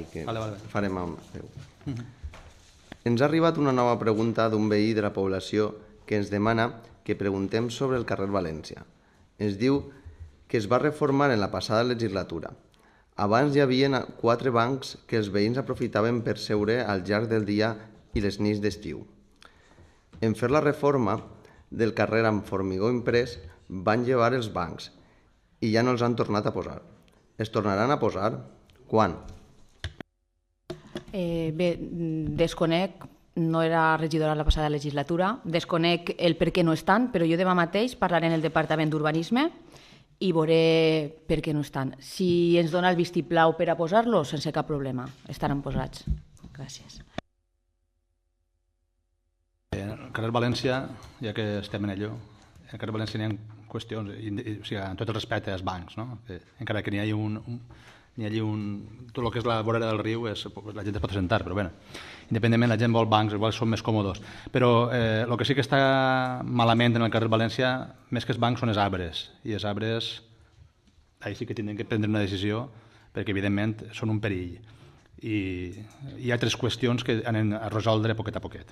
l'espai, que Vale. farem amb Déu. Ens ha arribat una nova pregunta d'un veí de la població que ens demana que preguntem sobre el carrer València. Ens diu que es va reformar en la passada legislatura. Abans hi havia 4 bancs que els veïns aprofitaven per seure al llarg del dia i les nits d'estiu. En fer la reforma del carrer amb formigó imprès van llevar els bancs i ja no els han tornat a posar. Es tornaran a posar? Quan? Bé, desconec, no era regidora la passada legislatura, desconec el per què no estan, però jo demà mateix parlaré en el Departament d'Urbanisme i veuré per què no estan. Si ens dona el vistiplau per a posar-los, sense cap problema, estaran posats. Gràcies. Al carrer València, ja que estem en allò, al carrer València n'hi ha qüestions, o sigui, en tot el respecte als bancs, no? Encara que n'hi hagi tot el que és la vorera del riu, la gent es pot sentar, però bé, independentment la gent vol bancs, igual són més còmodes. Però el que sí que està malament en el carrer València, més que els bancs, són els arbres. I els arbres, ahí sí que tindrem que prendre una decisió, perquè evidentment són un perill. I hi ha 3 qüestions que anem a resoldre poquet a poquet.